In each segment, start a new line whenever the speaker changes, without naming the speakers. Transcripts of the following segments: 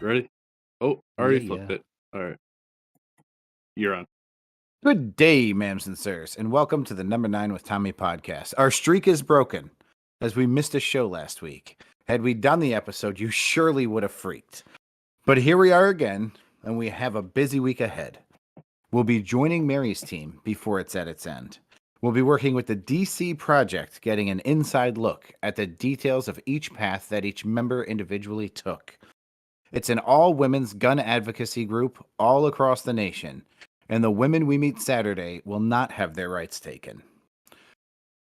Ready? Oh, already
Yeah,
flipped
yeah.
it. All right. You're on.
Good day, ma'ams and sirs, and welcome to the Number 9 with Tommy podcast. Our streak is broken, as we missed a show last week. Had we done the episode, you surely would have freaked. But here we are again, and we have a busy week ahead. We'll be joining Mary's team before it's at its end. We'll be working with the DC Project, getting an inside look at the details of each path that each member individually took. It's an all-women's gun advocacy group all across the nation, and the women we meet Saturday will not have their rights taken.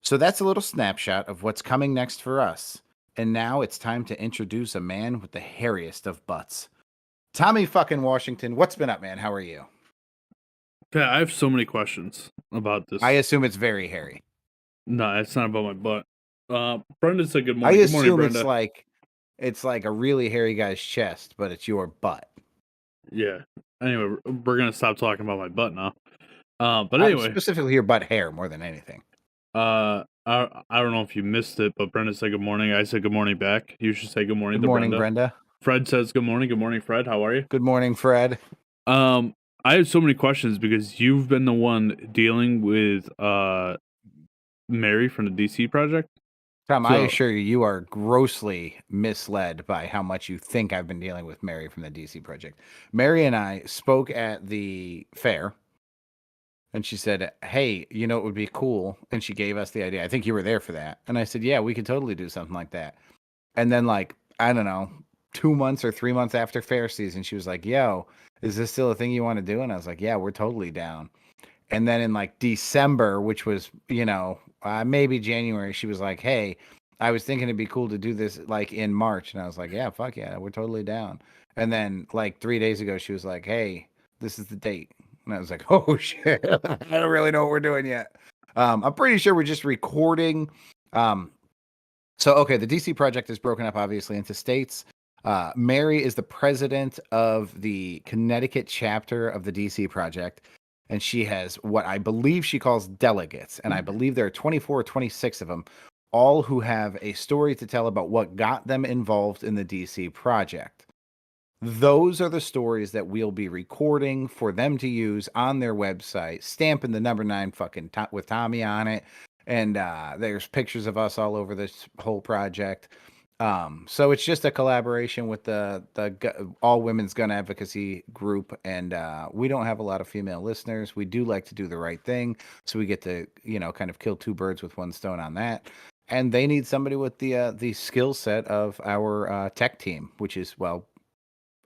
So that's a little snapshot of what's coming next for us. And now it's time to introduce a man with the hairiest of butts. Tommy fucking Washington, what's been up, man? How are you?
Pat, I have so many questions about this.
I assume it's very hairy.
No, it's not about my butt. Brenda said good morning.
I
Good morning,
assume
Brenda.
it's like a really hairy guy's chest, but it's your butt.
Yeah. Anyway, we're gonna stop talking about my butt now. But anyway,
Specifically your butt hair more than anything.
I don't know if you missed it, but Brenda said good morning. I said good morning back. You should say good morning
Good
to
morning,
Brenda.
Brenda.
Fred says good morning. Good morning, Fred. How are you?
Good morning, Fred.
I have so many questions because you've been the one dealing with Mary from the DC Project.
Tom, I assure you, you are grossly misled by how much you think I've been dealing with Mary from the DC Project. Mary and I spoke at the fair, and she said, hey, you know, it would be cool. And she gave us the idea. I think you were there for that. And I said, yeah, we could totally do something like that. And then, like, I don't know, 2 months or 3 months after fair season, she was like, yo, is this still a thing you want to do? And I was like, yeah, we're totally down. And then in like December, which was, you know, maybe January, she was like, hey, I was thinking it'd be cool to do this like in March. And I was like, yeah, fuck yeah, we're totally down. And then like 3 days ago, she was like, hey, this is the date. And I was like, oh shit, I don't really know what we're doing yet. I'm pretty sure we're just recording. Okay, the DC Project is broken up obviously into states. Mary is the president of the Connecticut chapter of the DC Project. And she has what I believe she calls delegates. And I believe there are 24 or 26 of them, all who have a story to tell about what got them involved in the DC Project. Those are the stories that we'll be recording for them to use on their website, stamping the number 9 fucking with Tommy on it. And there's pictures of us all over this whole project. So it's just a collaboration with the all women's gun advocacy group, and we don't have a lot of female listeners. We do like to do the right thing, so we get to, you know, kind of kill two birds with one stone on that. And they need somebody with the skill set of our tech team, which is, well,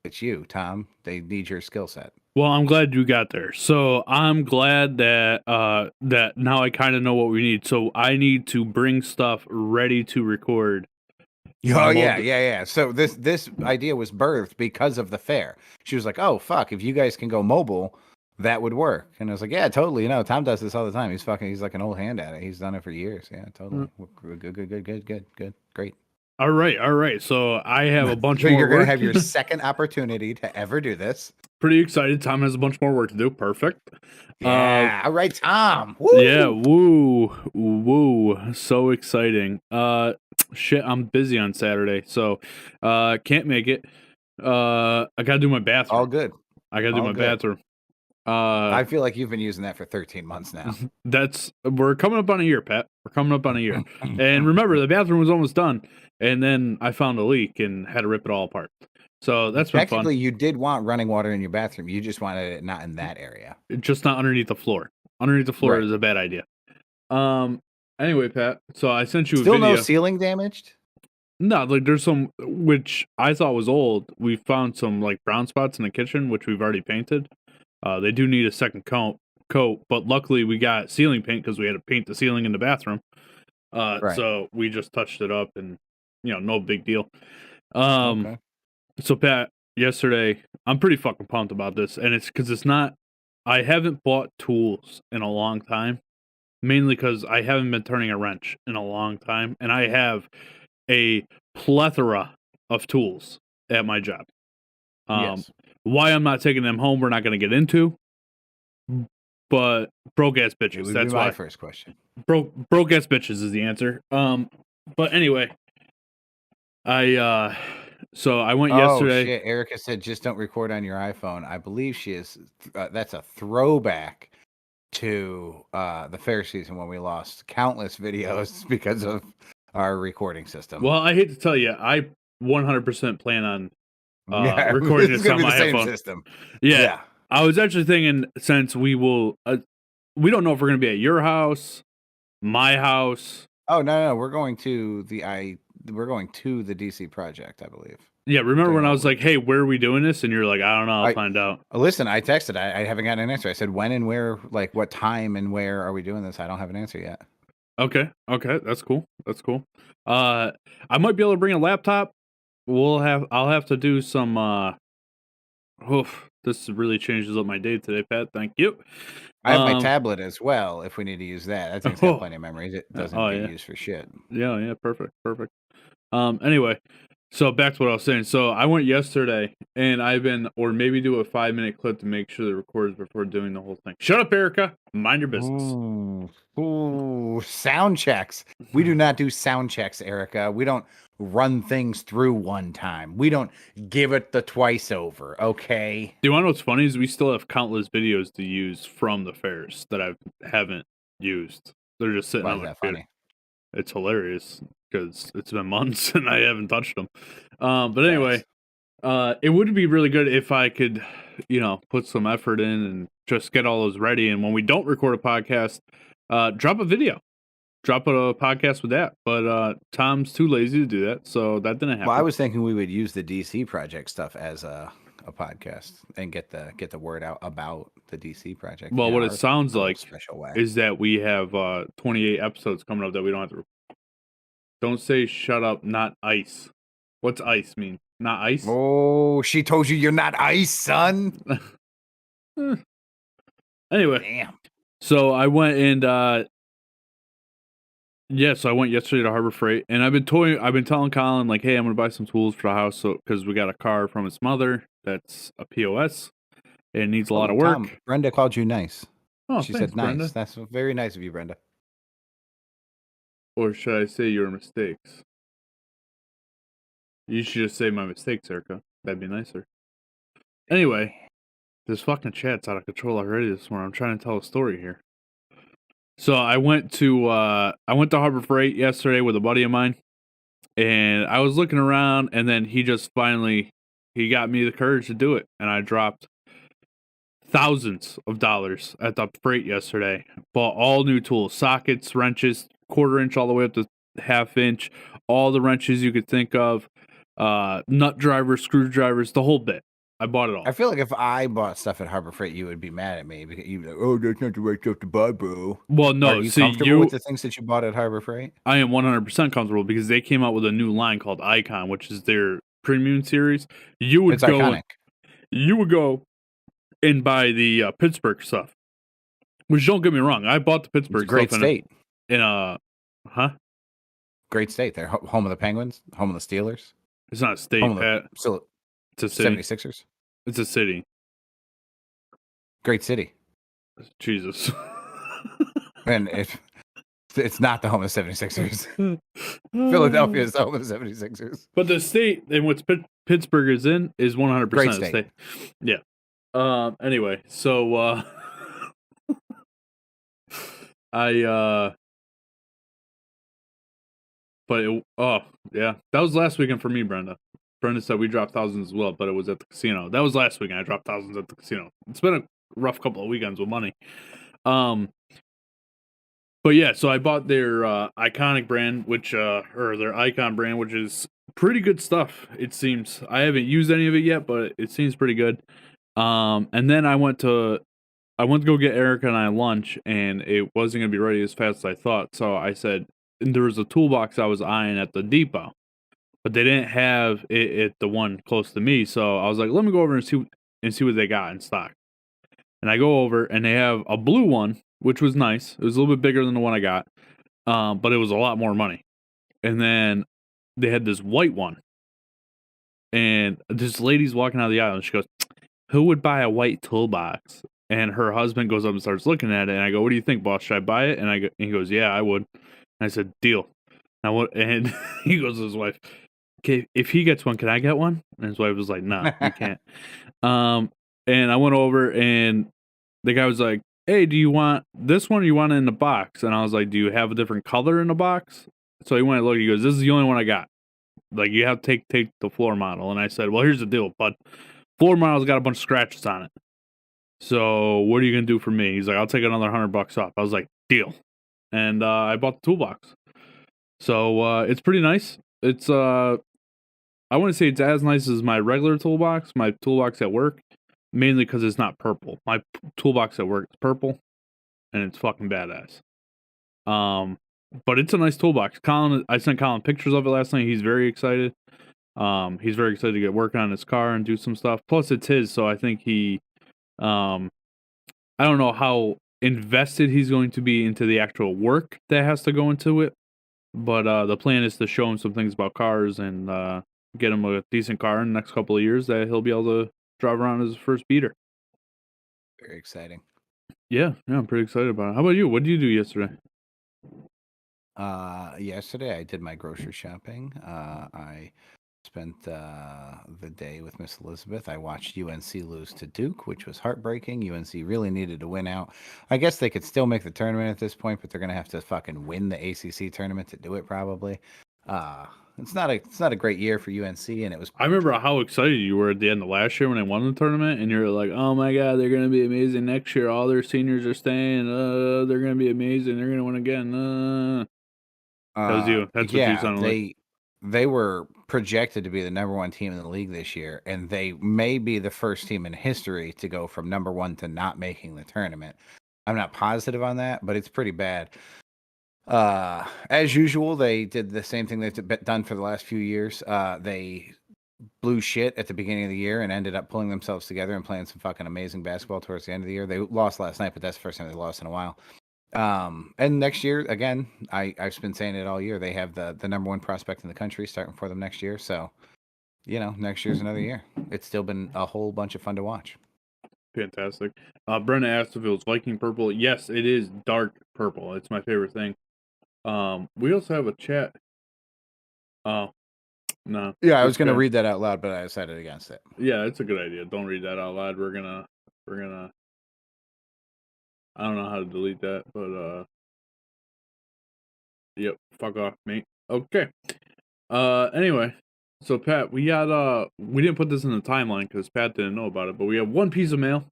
it's you, Tom. They need your skill set.
Well, I'm glad you got there. So I'm glad that that now I kind of know what we need. So I need to bring stuff ready to record.
Oh yeah. So this idea was birthed because of the fair. She was like, "Oh fuck, if you guys can go mobile, that would work." And I was like, "Yeah, totally. You know, Tom does this all the time. He's like an old hand at it. He's done it for years. Yeah, totally. Good, great."
All right. So I have a bunch
so
more.
You're gonna have your second opportunity to ever do this.
Pretty excited. Tom has a bunch more work to do. Perfect.
Yeah. All right, Tom.
Woo! Yeah. Woo. So exciting. Shit. I'm busy on Saturday, so can't make it. I gotta do my bathroom.
All good.
I gotta do my bathroom.
I feel like you've been using that for 13 months now.
We're coming up on a year, Pat. We're coming up on a year. And remember, the bathroom was almost done, and then I found a leak and had to rip it all apart. So that's been fun.
Technically, you did want running water in your bathroom. You just wanted it not in that area.
Just not underneath the floor. Underneath the floor is a bad idea. Anyway, Pat, so I sent you a video.
Still no ceiling damaged?
No, like there's some, which I thought was old. We found some like brown spots in the kitchen, which we've already painted. They do need a second coat, but luckily we got ceiling paint because we had to paint the ceiling in the bathroom. So we just touched it up, and you know, no big deal. Okay. So Pat, yesterday, I'm pretty fucking pumped about this, and it's because I haven't bought tools in a long time, mainly because I haven't been turning a wrench in a long time, and I have a plethora of tools at my job.
Yes.
Why I'm not taking them home, we're not going to get into. But broke ass bitches. That's
my first question.
Broke ass bitches is the answer. But anyway, So I went
Oh
yesterday.
shit! Erica said, "Just don't record on your iPhone." I believe she is. That's a throwback to the fair season when we lost countless videos because of our recording system.
Well, I hate to tell you, I 100% plan on
Yeah,
recording
this is
this
gonna
on
be the
my
same
iPhone.
system.
Yeah,
Yeah.
I was actually thinking since we don't know if we're gonna be at your house, my house.
Oh no, we're going to we're going to the DC project, I believe.
Yeah, remember
Doing
when I
all
was like, "Hey, where are we doing this?" And you're like, "I don't know, I'll
I
find out."
listen. I texted. I haven't gotten an answer. I said when and where, like what time and where are we doing this? I don't have an answer yet.
Okay, okay, that's cool. That's cool. Uh, I might be able to bring a laptop. I'll have to do some. Oof, this really changes up my day today, Pat. Thank you.
I have my
Um.
tablet as well. If we need to use that, that thing's got
Oh,
plenty of memories. It doesn't
oh
get
yeah,
used for shit.
yeah, yeah. Perfect, perfect. Anyway, so back to what I was saying. So I went yesterday, and or maybe do a 5-minute clip to make sure the records before doing the whole thing. Shut up, Erica. Mind your business.
Ooh, sound checks. We do not do sound checks, Erica. We don't run things through one time. We don't give it the twice over, okay?
Do you want to know what's funny? Is we still have countless videos to use from the fairs that I haven't used. They're just sitting
Why
on
is
my
that
computer.
funny?
It's hilarious because it's been months and I haven't touched them. But anyway,
Facts.
it would be really good if I could, put some effort in and just get all those ready. And when we don't record a podcast, drop a video, drop a podcast with that. But Tom's too lazy to do that, so that didn't
Well, I
happen.
was thinking we would use the DC project stuff as a podcast and get the word out about the DC project
Well,
in
what it
our
sounds
little
like
special way.
is that we have 28 episodes coming up that we don't have to. Don't say shut up, not ice. What's ice mean? Not ice?
Oh, she told you you're not ice, son.
Anyway,
Damn.
so I went and so I went yesterday to Harbor Freight, and I've been telling Colin like, hey, I'm gonna buy some tools for the house, so because we got a car from his mother that's a POS, and it needs a lot
Oh,
of
Tom,
work.
Brenda called you nice.
Oh,
She
thanks,
said nice.
Brenda.
That's very nice of you, Brenda.
Or should I say your mistakes? You should just say my mistakes, Erica. That'd be nicer. Anyway, this fucking chat's out of control already this morning. I'm trying to tell a story here. So I went to Harbor Freight yesterday with a buddy of mine, and I was looking around, and then he just finally he got me the courage to do it, and I dropped thousands of dollars at the freight yesterday. Bought all new tools, sockets, wrenches, 1/4 inch all the way up to 1/2 inch, all the wrenches you could think of, nut drivers, screwdrivers, the whole bit. I bought it all.
I feel like if I bought stuff at Harbor Freight, you would be mad at me because you'd be like, "Oh, that's not the right stuff to buy, bro."
Well,
Are
no,
you
see,
comfortable with the things that you bought at Harbor Freight?
I am 100% comfortable because they came out with a new line called Icon, which is their premium series. You would
It's
go
iconic.
you would go and buy the Pittsburgh stuff. Which don't get me wrong, I bought the
It's a
Pittsburgh
great
stuff
state.
in a huh?
Great state. They're home of the Penguins, home of the Steelers,
It's not a
home
state,
of
Pat.
the
It's a city.
76ers.
It's a city.
Great city.
Jesus.
And it's not the home of the 76ers. Philadelphia is the home of the 76ers.
But the state in which Pittsburgh is in is 100%
Great
a
state.
state. Yeah. Anyway, so I but oh yeah, that was last weekend for me, Brenda. Brenda said we dropped thousands as well, but it was at the casino. That was last weekend. I dropped thousands at the casino. It's been a rough couple of weekends with money. But yeah, so I bought their iconic brand, which or their icon brand, which is pretty good stuff. It seems I haven't used any of it yet, but it seems pretty good. And then I went to go get Erica and I lunch, and it wasn't gonna be ready as fast as I thought. So I said, and there was a toolbox I was eyeing at the depot, but they didn't have it at the one close to me. So I was like, let me go over and see what they got in stock. And I go over, and they have a blue one, which was nice. It was a little bit bigger than the one I got, but it was a lot more money. And then they had this white one, and this lady's walking out of the aisle, and she goes, "Who would buy a white toolbox?" And her husband goes up and starts looking at it, and I go, "What do you think, boss? Should I buy it?" And he goes, "Yeah, I would." And I said, "Deal." And he goes to his wife, if he gets one, can I get one? And his wife was like, no, you can't. And I went over and the guy was like, hey, do you want this one or you want it in the box? And I was like, do you have a different color in the box? So he went and looked, he goes, this is the only one I got. Like, you have to take the floor model. And I said, well, here's the deal, bud. Floor model's got a bunch of scratches on it. So what are you going to do for me? He's like, I'll take another $100 off. I was like, deal. And I bought the toolbox. So it's pretty nice. It's I wouldn't say it's as nice as my regular toolbox, my toolbox at work, mainly because it's not purple. My toolbox at work is purple, and it's fucking badass. But it's a nice toolbox. I sent Colin pictures of it last night. He's very excited. He's very excited to get working on his car and do some stuff. Plus, it's his, so I think I don't know how invested he's going to be into the actual work that has to go into it. But the plan is to show him some things about cars and get him a decent car in the next couple of years that he'll be able to drive around as his first beater.
Very exciting.
Yeah, I'm pretty excited about it. How about you? What did you do yesterday?
Yesterday I did my grocery shopping. I spent the day with Miss Elizabeth. I watched UNC lose to Duke, which was heartbreaking. UNC really needed to win out. I guess they could still make the tournament at this point, but they're gonna have to fucking win the ACC tournament to do it probably. It's not a great year for UNC, and it was.
I remember how excited you were at the end of last year when they won the tournament, and you're like, "Oh my god, they're gonna be amazing next year. All their seniors are staying. They're gonna be amazing. They're gonna win again." That was you. That's what you
Yeah,
sounded like.
they were projected to be the number one team in the league this year, and they may be the first team in history to go from number one to not making the tournament. I'm not positive on that, but it's pretty bad. As usual, they did the same thing they've done for the last few years. They blew shit at the beginning of the year and ended up pulling themselves together and playing some fucking amazing basketball towards the end of the year. They lost last night, but that's the first time they lost in a while. And next year, again, I've been saying it all year. They have the number one prospect in the country starting for them next year. So, next year's another year. It's still been a whole bunch of fun to watch.
Fantastic. Brenda asked if it was Viking purple. Yes, it is dark purple. It's my favorite thing. We also have a chat. Oh, no.
Yeah, I was going to read that out loud, but I decided against it.
Yeah, it's a good idea. Don't read that out loud. We're gonna. I don't know how to delete that, but yep. Fuck off, mate. Okay. Anyway, so Pat, we didn't put this in the timeline because Pat didn't know about it, but we have one piece of mail,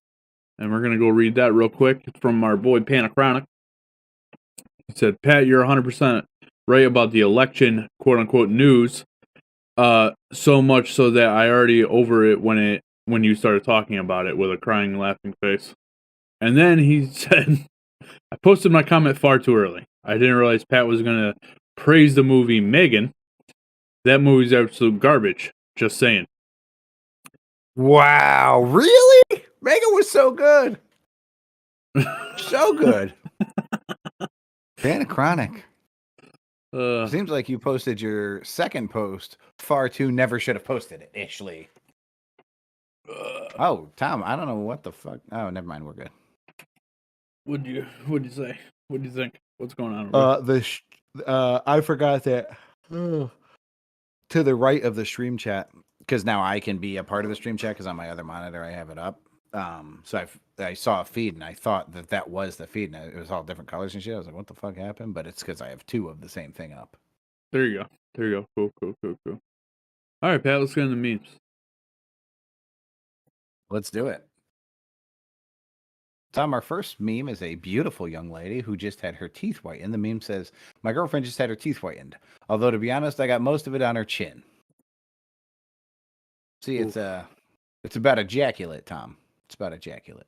and we're gonna go read that real quick. It's from our boy Panachronic. He said, Pat, you're 100% right about the election, quote unquote, news. So much so that I already over it when you started talking about it with a crying, laughing face. And then he said, I posted my comment far too early. I didn't realize Pat was going to praise the movie Megan. That movie's absolute garbage. Just saying.
Wow, really? Megan was so good. So good. Panachronic. Seems like you posted your second post far too never should have posted it, Ashley. Oh, Tom, I don't know what the fuck. Oh, never mind. We're good.
What'd you say? What do you think? What's going on?
I forgot that to the right of the stream chat, because now I can be a part of the stream chat because on my other monitor I have it up. So I saw a feed and I thought that was the feed, and it was all different colors and shit. I was like, what the fuck happened? But it's because I have two of the same thing up.
There you go. Cool. All right, Pat, let's get into memes.
Let's do it. Tom, our first meme is a beautiful young lady who just had her teeth whitened. The meme says, my girlfriend just had her teeth whitened. Although, to be honest, I got most of it on her chin. See, it's about ejaculate, Tom. It's about ejaculate.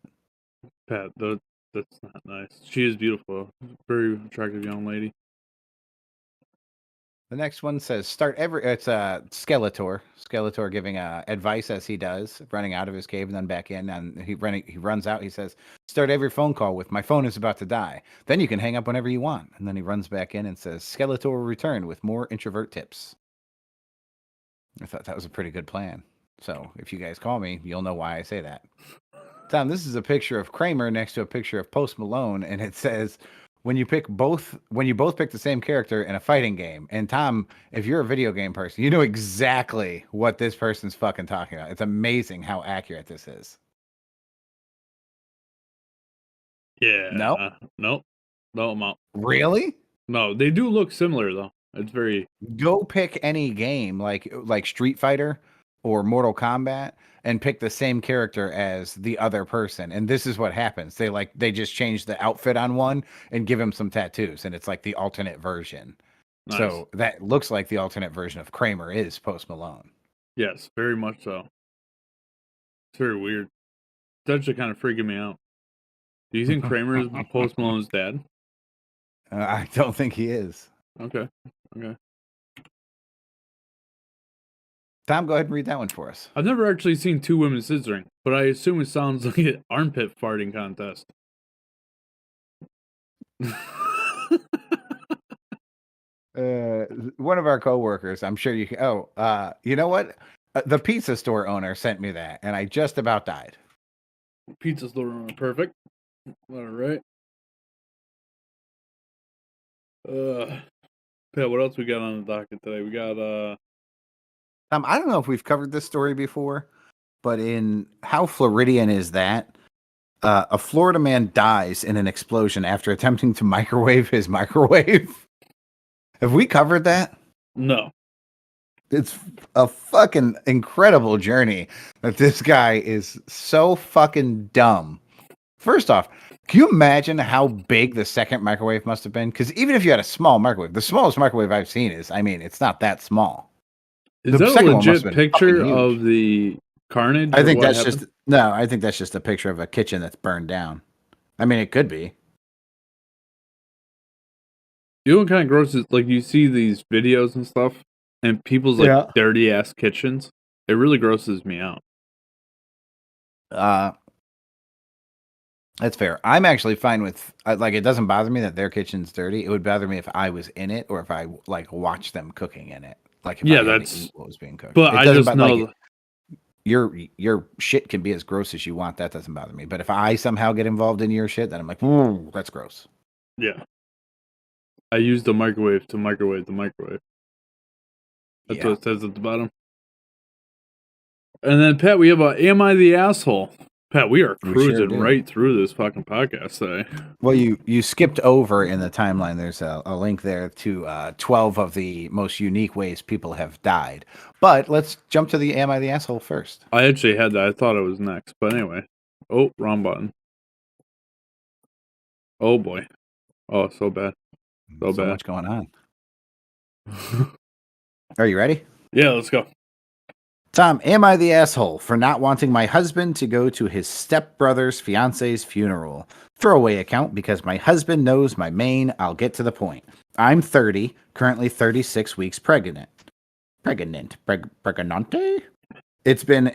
Pat, that's not nice. She is beautiful. Very attractive young lady.
The next one says, it's Skeletor. Skeletor giving advice as he does, running out of his cave and then back in. And he runs out. He says, start every phone call with, my phone is about to die. Then you can hang up whenever you want. And then he runs back in and says, Skeletor will return with more introvert tips. I thought that was a pretty good plan. So if you guys call me, you'll know why I say that. Tom, this is a picture of Kramer next to a picture of Post Malone. And it says, when you both pick the same character in a fighting game. And Tom, if you're a video game person, you know exactly what this person's fucking talking about. It's amazing how accurate this is. No,
Yeah. Nope. No, I'm out.
really?
No, they do look similar though. It's very
Go pick any game like Street Fighter or Mortal Kombat and pick the same character as the other person. And this is what happens. They just change the outfit on one and give him some tattoos, and it's like the alternate version.
nice.
So that looks like the alternate version of Kramer is Post Malone.
Yes, very much so. It's very weird. It's actually kind of freaking me out. Do you think Kramer is Post Malone's dad?
I don't think he is.
Okay. Okay.
Tom, go ahead and read that one for us.
I've never actually seen two women scissoring, but I assume it sounds like an armpit farting contest.
One of our coworkers, I'm sure you can. Oh, you know what? The pizza store owner sent me that, and I just about died.
Pizza's the perfect. All right. Yeah, what else we got on the docket today? We got
I don't know if we've covered this story before, but in How Floridian Is That? A Florida man dies in an explosion after attempting to microwave his microwave. Have we covered that?
no.
It's a fucking incredible journey that this guy is so fucking dumb. First off, can you imagine how big the second microwave must have been? Because even if you had a small microwave, the smallest microwave I've seen is, I mean, it's not that small.
Is
The
that a
second one must have
legit
been fucking
picture
huge.
of the carnage?
I
or
think
what
that's
happened?
just no. I think that's just a picture of a kitchen that's burned down. I mean, it could be.
You know what kind of gross is like you see these videos and stuff, and people's like
Yeah.
dirty ass kitchens. It really grosses me out.
Uh, that's fair. I'm actually fine with like it doesn't bother me that their kitchen's dirty. It would bother me if I was in it or if I like watched them cooking in it. Like if I
Yeah,
had to
that's.
eat what was being cooked.
But
It
I
doesn't
just
bother like
know.
your shit can be as gross as you want. That doesn't bother me. But if I somehow get involved in your shit, then I'm like, ooh, that's gross.
Yeah, I use the microwave to microwave the microwave. That's
Yeah.
what it says at the bottom. And then Pat, we have a "Am I the asshole?" Pat, we are
We sure
cruising
do.
right through this fucking podcast today.
Well, you skipped over in the timeline. There's a link there to 12 of the most unique ways people have died. But let's jump to the Am I the Asshole first.
I actually had that. I thought it was next, but anyway. Oh, wrong button. Oh boy. Oh, so bad. So
So
bad.
much going on. Are you ready?
Yeah, let's go.
Tom, am I the asshole for not wanting my husband to go to his stepbrother's fiance's funeral? Throwaway account because my husband knows my main. I'll get to the point. I'm 30, currently 36 weeks pregnant. Pregnante? It's been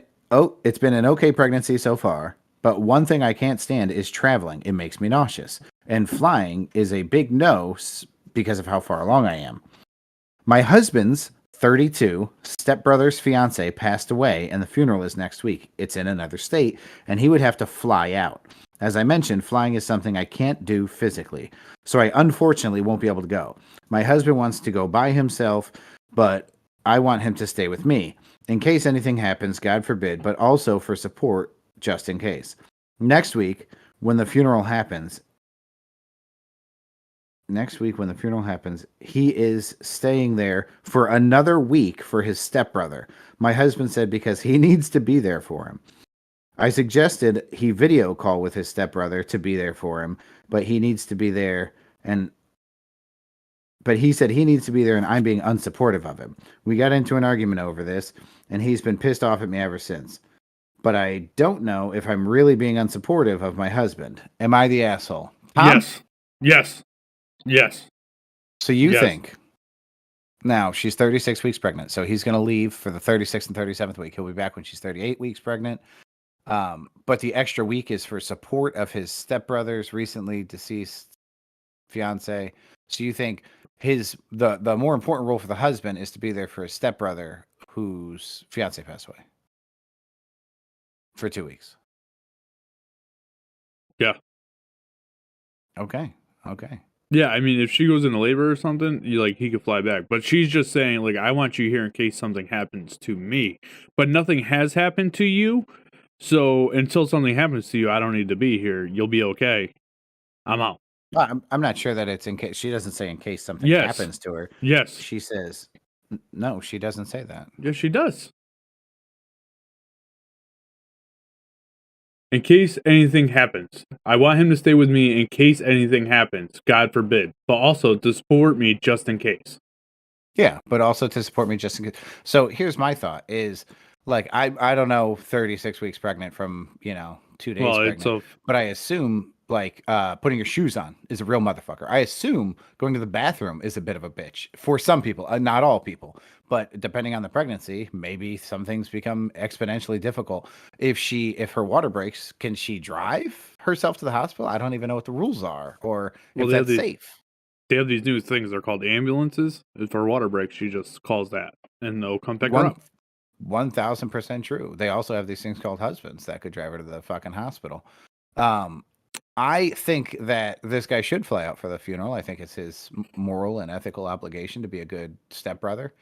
an okay pregnancy so far, but one thing I can't stand is traveling. It makes me nauseous. And flying is a big no because of how far along I am. My husband's 32 stepbrother's fiance passed away, and the funeral is next week. It's in another state, and he would have to fly out. As I mentioned, flying is something I can't do physically, so I unfortunately won't be able to go. My husband wants to go by himself, but I want him to stay with me in case anything happens, God forbid, but also for support just in case. Next week, when the funeral happens, he is staying there for another week for his stepbrother. My husband said because he needs to be there for him. I suggested he video call with his stepbrother to be there for him, but he needs to be there but he said he needs to be there and I'm being unsupportive of him. We got into an argument over this and he's been pissed off at me ever since. But I don't know if I'm really being unsupportive of my husband. Am I the asshole? Tom?
Yes. Yes. Yes.
So you
Yes.
think now she's 36 weeks pregnant, so he's going to leave for the 36th and 37th week. He'll be back when she's 38 weeks pregnant. But the extra week is for support of his stepbrother's recently deceased fiance. So you think the more important role for the husband is to be there for his stepbrother whose fiance passed away for 2 weeks.
Yeah.
Okay.
Yeah, I mean, if she goes into labor or something, he could fly back. But she's just saying, like, I want you here in case something happens to me. But nothing has happened to you, so until something happens to you, I don't need to be here. You'll be okay. I'm out.
I'm not sure that it's in case. She doesn't say in case something
Yes.
happens to her.
Yes.
She says, no, she doesn't say that.
Yes, she does. In case anything happens. I want him to stay with me in case anything happens. God forbid. But also to support me just in case.
Yeah, but also to support me just in case. So here's my thought is like I don't know 36 weeks pregnant from, 2 days
Well, it's
pregnant,
a
but I assume like putting your shoes on is a real motherfucker. I assume going to the bathroom is a bit of a bitch for some people, not all people, but depending on the pregnancy, maybe some things become exponentially difficult. If her water breaks, can she drive herself to the hospital? I don't even know what the rules are or
well,
if that's safe.
they have these new things. They're called ambulances. If her water breaks, she just calls that, and they'll come pick her
One
up.
1000% true. They also have these things called husbands that could drive her to the fucking hospital. Um, I think that this guy should fly out for the funeral. I think it's his moral and ethical obligation to be a good stepbrother,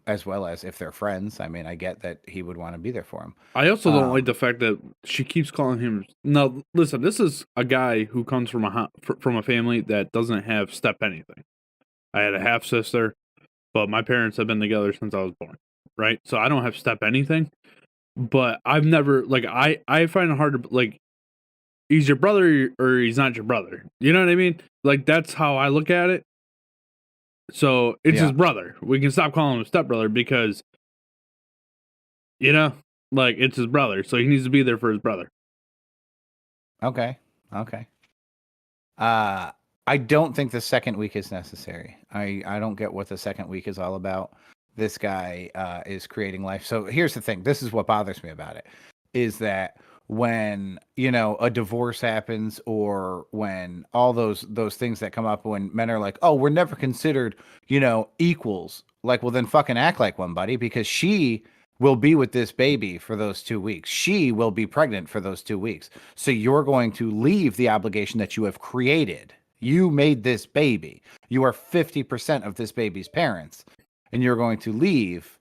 as well as if they're friends. I mean, I get that he would want to be there for him.
I also don't like
Um,
the fact that she keeps calling him. Now, listen, this is a guy who comes from from a family that doesn't have step anything. I had a half sister, but my parents have been together since I was born, right? So I don't have step anything. But I've never I find it hard to like he's your brother or he's not your brother. You know what I mean? Like that's how I look at it. So it's his
yeah.
brother. We can stop calling him stepbrother because you know, it's his brother, so he needs to be there for his brother.
Okay. Okay. Uh, I don't think the second week is necessary. I don't get what the second week is all about. This guy is creating life. So here's the thing. This is what bothers me about it is that when, a divorce happens or when all those things that come up when men are like, "Oh, we're never considered, equals." Like, well then fucking act like one, buddy, because she will be with this baby for those 2 weeks. She will be pregnant for those 2 weeks. So you're going to leave the obligation that you have created. You made this baby. You are 50% of this baby's parents, and you're going to leave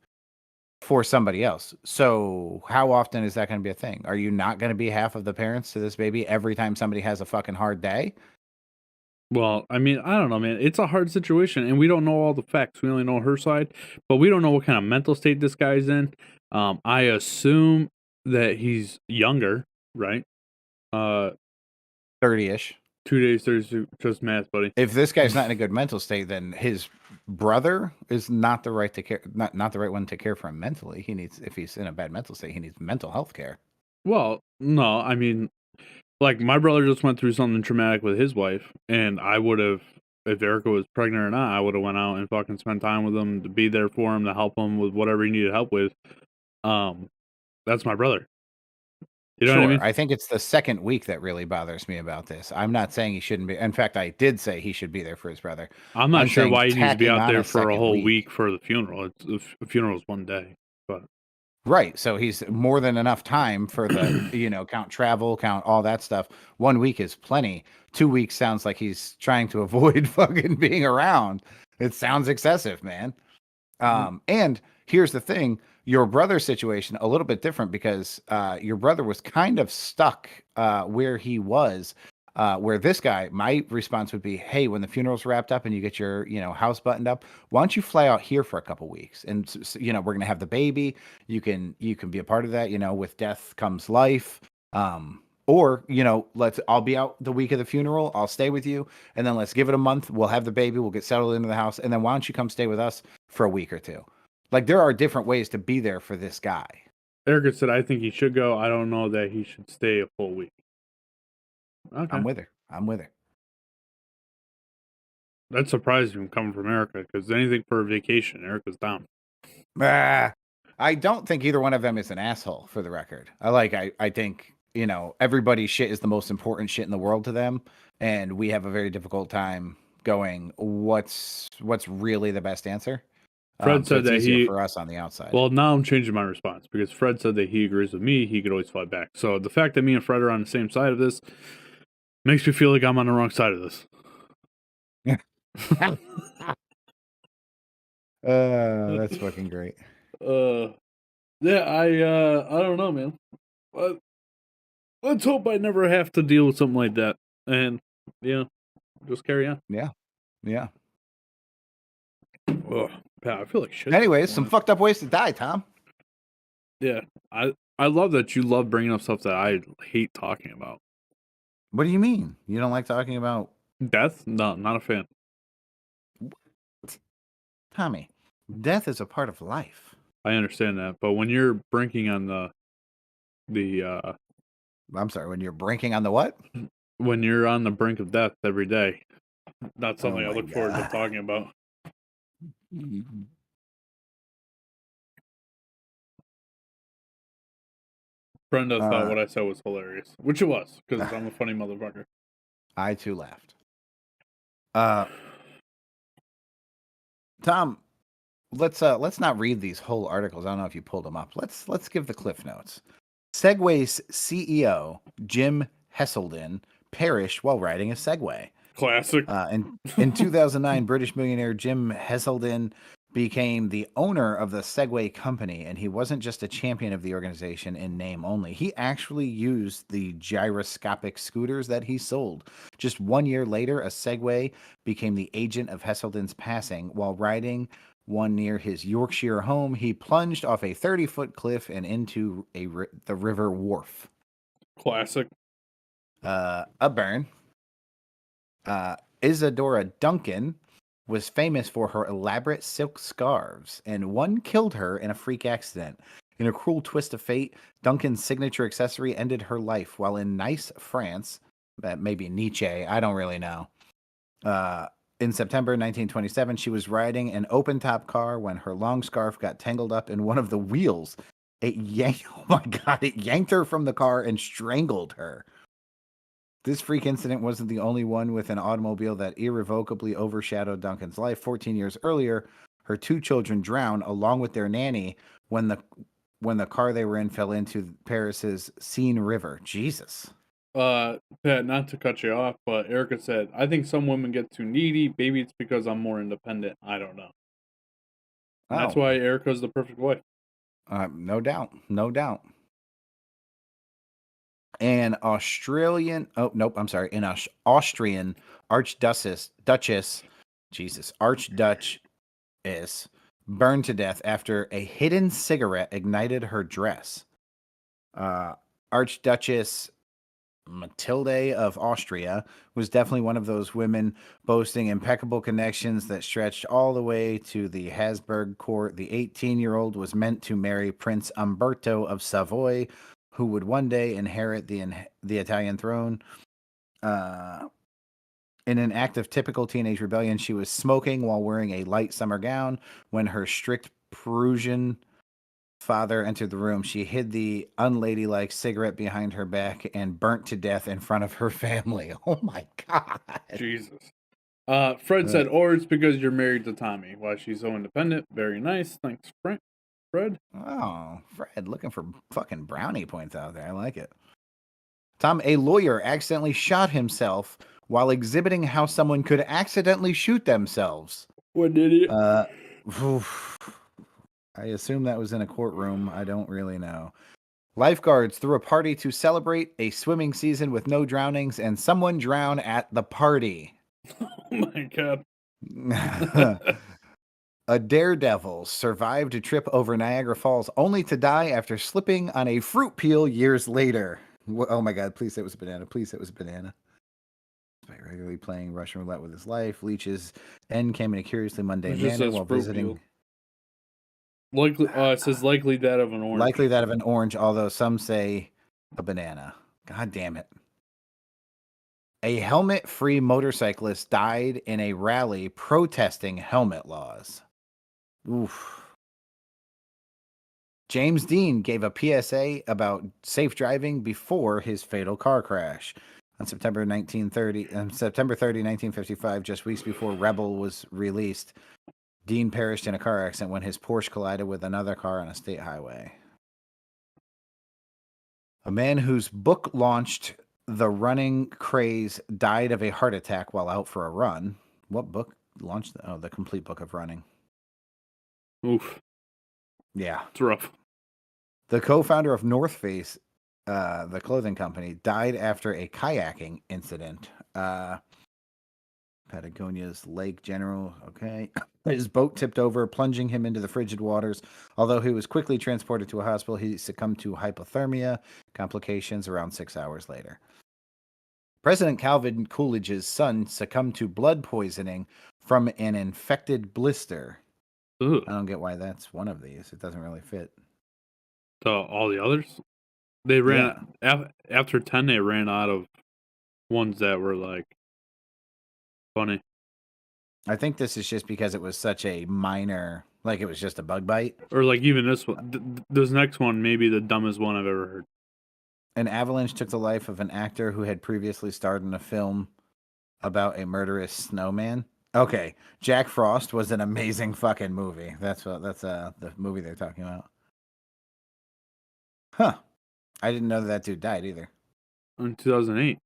for somebody else. So how often is that going to be a thing? Are you not going to be half of the parents to this baby every time somebody has a fucking hard day?
Well, I mean, I don't know, man. It's a hard situation, and we don't know all the facts. We only know her side, but we don't know what kind of mental state this guy's in. I assume that he's younger, right? Uh,
30ish.
2 days, there's just math, buddy.
If this guy's not in a good mental state, then his brother is not the right to care, not the right one to care for him mentally. He needs, if he's in a bad mental state, he needs mental health care.
Well, no, I mean, like my brother just went through something traumatic with his wife, and I would have, if Erica was pregnant or not, I would have went out and fucking spent time with him to be there for him to help him with whatever he needed help with. Um, that's my brother. You know what I
Sure.
mean?
I think it's the second week that really bothers me about this. I'm not saying he shouldn't be. In fact, I did say he should be there for his brother.
I'm not
I'm
sure
saying
why he needs to be
tacking
out
on
there
a
for a
second
whole
week.
week for the funeral. It's the funeral's one day, but
Right. So he's more than enough time for the, count travel, count all that stuff. 1 week is plenty. 2 weeks sounds like he's trying to avoid fucking being around. It sounds excessive, man. And here's the thing, your brother's situation a little bit different because your brother was kind of stuck where he was. Where this guy, my response would be, hey, when the funeral's wrapped up and you get your, house buttoned up, why don't you fly out here for a couple weeks? And we're gonna have the baby. You can be a part of that. With death comes life. Or I'll be out the week of the funeral. I'll stay with you, and then let's give it a month. We'll have the baby. We'll get settled into the house, and then why don't you come stay with us for a week or two? Like there are different ways to be there for this guy.
Erica said I think he should go. I don't know that he should stay a full week.
I'm
Okay,
with her. I'm with her.
that's surprising coming from Erica because anything for a vacation, Erica's down.
Ah, I don't think either one of them is an asshole. For the record, I think everybody's shit is the most important shit in the world to them, and we have a very difficult time going. What's really the best answer?
Fred
So
said
it's
that
easier
he.
for us on the outside.
Well, now I'm changing my response because Fred said that he agrees with me. He could always fly back. So the fact that me and Fred are on the same side of this makes me feel like I'm on the wrong side of this.
That's fucking great.
Yeah, I don't know, man. Uh, let's hope I never have to deal with something like that, and yeah, just carry on.
Yeah. Yeah.
Ugh, I feel like shit this
Anyways, some
morning.
fucked up ways to die, Tom.
Yeah, I love that you love bringing up stuff that I hate talking about.
What do you mean? You don't like talking about
Death? No, not a fan.
Tommy? Death is a part of life.
I understand that, but when you're brinking on the
I'm sorry, when you're brinking on the what?
when you're on the brink of death every day, that's
Oh
something I
my
look forward to
god.
talking about. Brenda thought
Uh,
what I said was hilarious, which it was, because I'm a funny motherfucker.
I too laughed. Tom, let's not read these whole articles. I don't know if you pulled them up. Let's give the cliff notes. Segway's CEO Jim Heselden perished while riding a Segway.
Classic.
In 2009, British millionaire Jim Heselden became the owner of the Segway company, and he wasn't just a champion of the organization in name only. He actually used the gyroscopic scooters that he sold. Just 1 year later, a Segway became the agent of Heselden's passing. While riding one near his Yorkshire home, he plunged off a 30-foot cliff and into the River Wharfe.
Classic.
A burn. Isadora Duncan was famous for her elaborate silk scarves, and one killed her in a freak accident. In a cruel twist of fate, Duncan's signature accessory ended her life while in Nice, France. That may be Nietzsche, I don't really know. In September 1927, she was riding an open top car when her long scarf got tangled up in one of the wheels. Oh my God, it yanked her from the car and strangled her. This freak incident wasn't the only one with an automobile that irrevocably overshadowed Duncan's life. 14 years earlier, her two children drowned along with their nanny when the car they were in fell into Paris's Seine River. Jesus.
Pat, not to cut you off, but Erica said, I think some women get too needy. Maybe it's because I'm more independent. I don't know. And that's
Oh,
why Erica's the perfect wife.
no doubt. No doubt. An Australian, oh, nope, I'm sorry, an Austrian Duchess, Jesus, Archduchess burned to death after a hidden cigarette ignited her dress. Archduchess Matilde of Austria was definitely one of those women boasting impeccable connections that stretched all the way to the Habsburg court. The 18-year-old was meant to marry Prince Umberto of Savoy, who would one day inherit the Italian throne. In an act of typical teenage rebellion, she was smoking while wearing a light summer gown. When her strict Perusian father entered the room, she hid the unladylike cigarette behind her back and burnt to death in front of her family. Oh my God.
Jesus. Fred said, or it's because you're married to Tommy. Why she's so independent. Very nice. Thanks, Fred.
Oh, Fred, looking for fucking brownie points out there. I like it. Tom, a lawyer accidentally shot himself while exhibiting how someone could accidentally shoot themselves.
What an idiot.
I assume that was in a courtroom. I don't really know. Lifeguards threw a party to celebrate a swimming season with no drownings, and someone drowned at the party.
Oh my God.
A daredevil survived a trip over Niagara Falls only to die after slipping on a fruit peel years later. Oh my God, please say it was a banana. Please say it was a banana. By regularly playing Russian roulette with his life, Leach's end came in a curiously mundane manner while visiting.
Likely, it says likely that of an orange.
Likely that of an orange, although some say a banana. God damn it. A helmet-free motorcyclist died in a rally protesting helmet laws. Oof. James Dean gave a PSA about safe driving before his fatal car crash. On September 30, 1955, just weeks before Rebel was released, Dean perished in a car accident when his Porsche collided with another car on a state highway. A man whose book launched the running craze died of a heart attack while out for a run. What book launched? The Complete Book of Running.
Oof,
Yeah.
it's rough.
The co-founder of North Face, the clothing company, died after a kayaking incident. Patagonia's Lake General. Okay. His boat tipped over, plunging him into the frigid waters. Although he was quickly transported to a hospital, he succumbed to hypothermia complications around 6 hours later. President Calvin Coolidge's son succumbed to blood poisoning from an infected blister.
Ugh.
I don't get why that's one of these. It doesn't really fit.
All the others, they ran after 10. They ran out of ones that were like funny.
I think this is just because it was such a minor, like it was just a bug bite.
Or like even this one, this next one, maybe the dumbest one I've ever heard.
An avalanche took the life of an actor who had previously starred in a film about a murderous snowman. Okay, Jack Frost was an amazing fucking movie. That's the movie they're talking about. Huh. I didn't know that dude died either.
In 2008.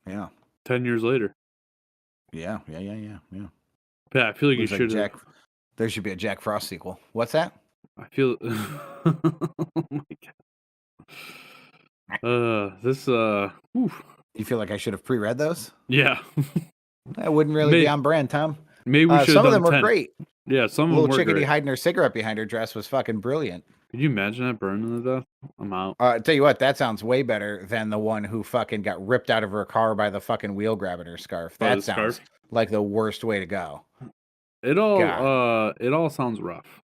Yeah.
10 years later.
Yeah.
Pat, I feel like
Looks
you
like
should.
There should be a Jack Frost sequel. What's that?
I feel. Oh my god. This. Oof.
You feel like I should have pre-read those?
Yeah.
That wouldn't really be on brand, Tom.
Maybe we should
some
have
of them
done
were
10.
great.
Yeah, some of them
Little
were
chickadee
great.
hiding her cigarette behind her dress was fucking brilliant.
Could you imagine that burning to death? I'm out.
Tell you what, that sounds way better than the one who fucking got ripped out of her car by the fucking wheel grabbing her scarf.
By
That
the
sounds
scarf?
like the worst way to go.
It all sounds rough.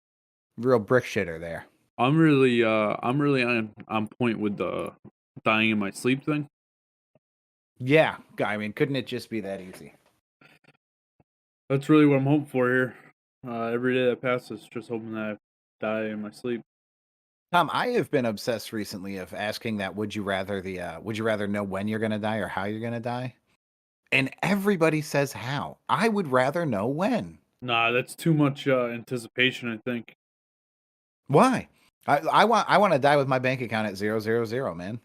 Real brick shitter there.
I'm really on point with the dying in my sleep thing.
Yeah, I mean, couldn't it just be that easy?
That's really what I'm hoping for here. Every day that passes, just hoping that I die in my sleep.
Tom, I have been obsessed recently of asking that would you rather know when you're gonna die or how you're gonna die? And everybody says how. I would rather know when.
Nah, that's too much anticipation, I think.
Why? I want to die with my bank account at 000, man.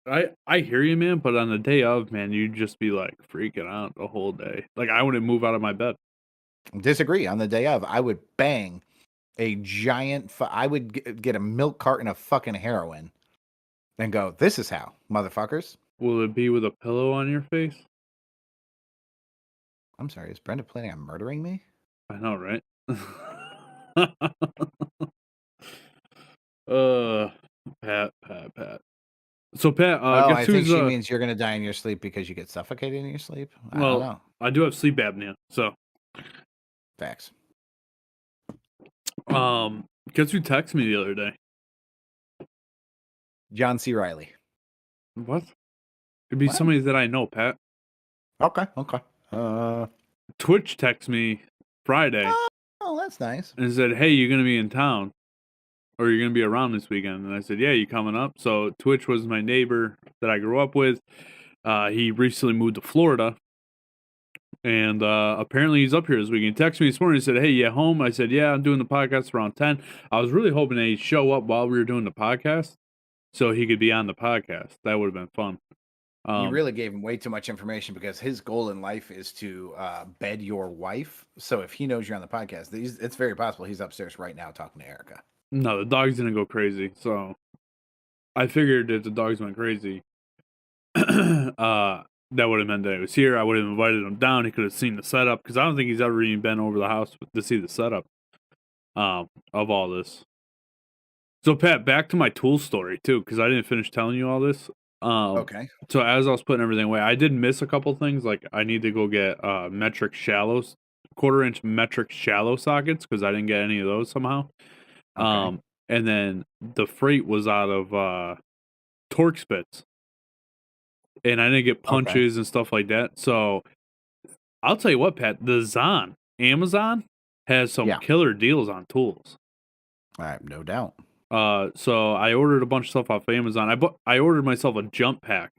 I hear you, man, but on the day of, man, you'd just be like freaking out the whole day. Like I wouldn't move out of my bed.
Disagree. On the day of, I would bang a giant. I would get a milk carton of fucking heroin, and go. This is how, motherfuckers.
Will it be with a pillow on your face?
I'm sorry. Is Brenda planning on murdering me?
I know, right? Pat. So Pat, guess
I think
who's
she means you're gonna die in your sleep because you get suffocated in your sleep. I don't know.
I do have sleep apnea, so
Facts.
guess who texted me the other day?
John C. Riley.
What? It'd be somebody that I know, Pat.
Okay.
Twitch texted me Friday.
Oh, that's nice.
And said, "Hey, you're gonna be in town, or you're gonna be around this weekend." And I said, "Yeah, you coming up?" So Twitch was my neighbor that I grew up with. He recently moved to Florida, and apparently he's up here this weekend. He texted me this morning. He said, "Hey, you home?" I said, "Yeah, I'm doing the podcast around 10." I was really hoping that he'd show up while we were doing the podcast, so he could be on the podcast. That would have been fun.
You really gave him way too much information because his goal in life is to bed your wife. So if he knows you're on the podcast, it's very possible he's upstairs right now talking to Erica.
No, the dogs didn't go crazy. So I figured if the dogs went crazy, that would have meant that he was here. I would have invited him down. He could have seen the setup because I don't think he's ever even been over the house to see the setup of all this. So Pat, back to my tool story too, because I didn't finish telling you all this.
Okay.
So as I was putting everything away, I did miss a couple things. Like I need to go get quarter-inch metric shallow sockets because I didn't get any of those somehow.
Okay.
And then the freight was out of torque spits, and I didn't get punches and stuff like that. So I'll tell you what, Pat, the Amazon has some killer deals on tools.
All right, no doubt.
So I ordered a bunch of stuff off Amazon. I ordered myself a jump pack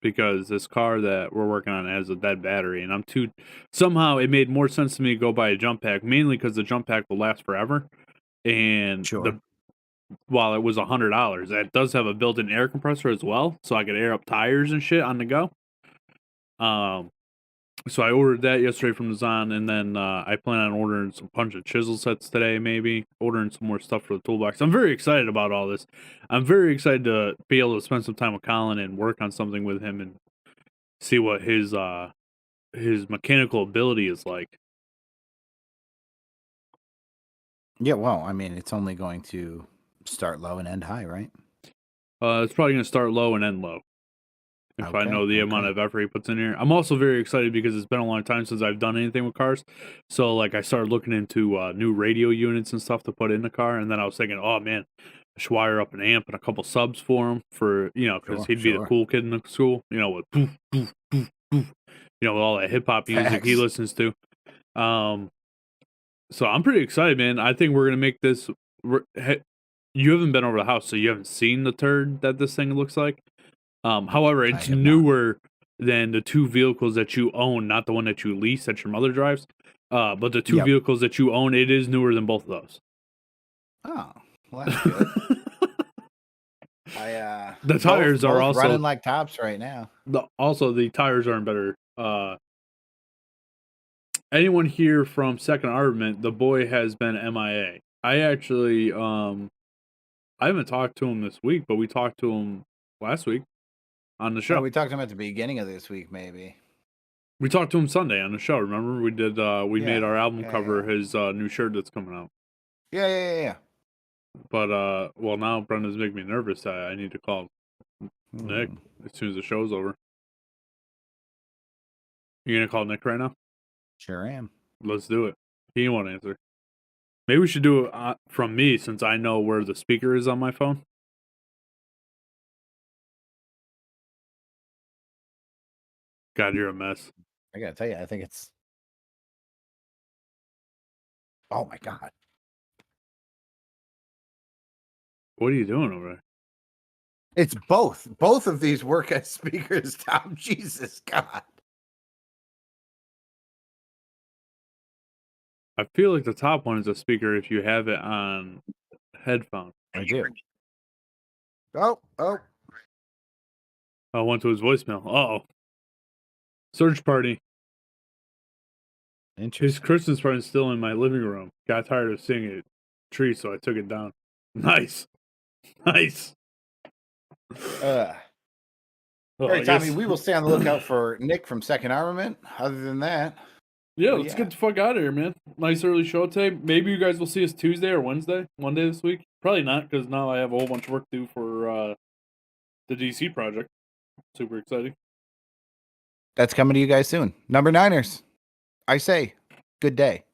because this car that we're working on has a dead battery, and somehow it made more sense to me to go buy a jump pack, mainly because the jump pack will last forever. And while it was $100, it does have a built-in air compressor as well, so I could air up tires and shit on the go. So I ordered that yesterday from Zon, and then I plan on ordering some punch and chisel sets today, maybe ordering some more stuff for the toolbox. I'm very excited about all this. I'm very excited to be able to spend some time with Colin and work on something with him and see what his mechanical ability is like.
Yeah, well, I mean, it's only going to start low and end high, right?
It's probably going to start low and end low if I
Okay,
know the amount
okay.
of effort he puts in here. I'm also very excited because it's been a long time since I've done anything with cars. So like I started looking into new radio units and stuff to put in the car, and then I was thinking, oh man, I should wire up an amp and a couple subs for him for because
Sure,
he'd be the
sure.
cool kid in the school, with poof poof poof poof, with all that hip hop music he
Facts.
listens to. Um, so I'm pretty excited, man. I think we're gonna make this. You haven't been over the house, so you haven't seen the turd that this thing looks like. However,
I
it's
have not.
newer than the two vehicles that you own, not the one that you lease that your mother drives. But the two
Yep.
vehicles that you own, it is newer than both of those.
Oh, well, that's good. I
The tires are
both running
also
like tops right now.
the tires aren't better. Anyone here from Second Armament, the boy has been MIA. I actually I haven't talked to him this week, but we talked to him last week on the
Oh,
show.
we talked to him at the beginning of this week, maybe.
We talked to him Sunday on the show. Remember, we did. We made our album cover his new shirt that's coming out.
Yeah.
But well, now Brenda's making me nervous. I need to call Nick as soon as the show's over. You gonna call Nick right now?
Sure am.
Let's do it. He won't answer. Maybe we should do it from me since I know where the speaker is on my phone. God, you're a mess.
I gotta tell you, I think it's. Oh my God.
What are you doing over there?
It's both. Both of these work as speakers, Tom. Jesus God.
I feel like the top one is a speaker if you have it on headphone.
I do. Oh.
I went to his voicemail. Oh, search party.
Interesting.
His Christmas party is still in my living room. Got tired of seeing a tree, so I took it down. Nice.
All right, Tommy, we will stay on the lookout for Nick from Second Armament. Other than that,
let's get the fuck out of here, man. Nice early show today. Maybe you guys will see us Tuesday or Wednesday, one day this week. Probably not, because now I have a whole bunch of work to do for the DC project. Super exciting.
That's coming to you guys soon. Number Niners, I say, good day.